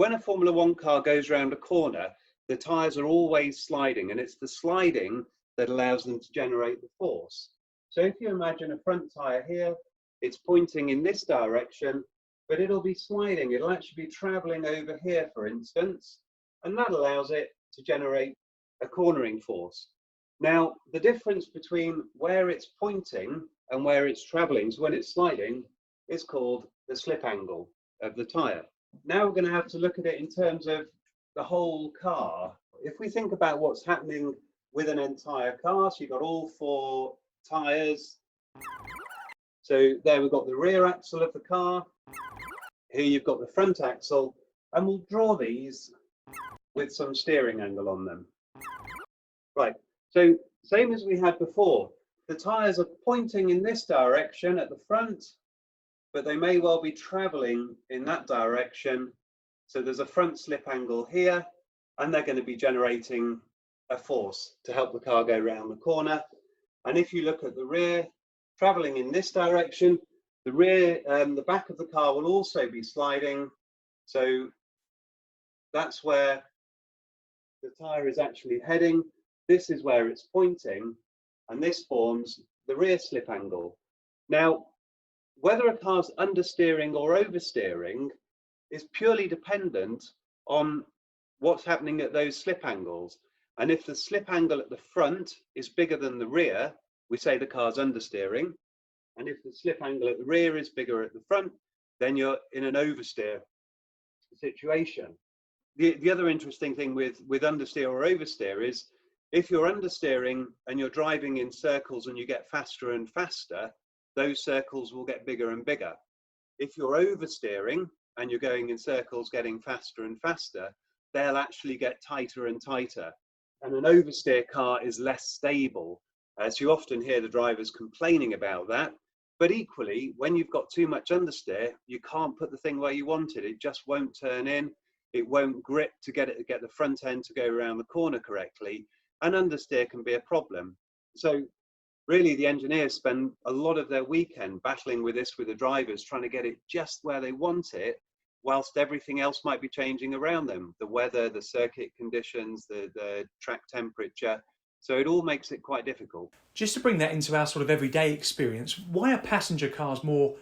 When a Formula One car goes around a corner, the tyres are always sliding, and it's the sliding that allows them to generate the force. So if you imagine a front tyre here, it's pointing in this direction, but it'll be sliding. It'll actually be traveling over here, for instance, and that allows it to generate a cornering force. Now, the difference between where it's pointing and where it's traveling, so when it's sliding, is called the slip angle of the tyre. Now we're going to have to look at it in terms of the whole car. If we think about what's happening with an entire car, so you've got all four tyres. So there we've got the rear axle of the car. Here you've got the front axle, and we'll draw these with some steering angle on them. Right, so same as we had before, the tyres are pointing in this direction at the front, but they may well be traveling in that direction. So there's a front slip angle here, and they're going to be generating a force to help the car go around the corner. And if you look at the rear, traveling in this direction, the rear, the back of the car will also be sliding. So that's where the tyre is actually heading. This is where it's pointing, and this forms the rear slip angle. Now, whether a car's understeering or oversteering is purely dependent on what's happening at those slip angles. And if the slip angle at the front is bigger than the rear, we say the car's understeering. And if the slip angle at the rear is bigger at the front, then you're in an oversteer situation. The other interesting thing with understeer or oversteer is if you're understeering and you're driving in circles and you get faster and faster, those circles will get bigger and bigger. If you're oversteering and you're going in circles getting faster and faster, they'll actually get tighter and tighter. And an oversteer car is less stable. As you often hear the drivers complaining about that. But equally, when you've got too much understeer, you can't put the thing where you want it. It just won't turn in. It won't grip to get the front end to go around the corner correctly. And understeer can be a problem. So really, the engineers spend a lot of their weekend battling with this with the drivers, trying to get it just where they want it, whilst everything else might be changing around them. The weather, the circuit conditions, the track temperature. So it all makes it quite difficult. Just to bring that into our sort of everyday experience, why are passenger cars more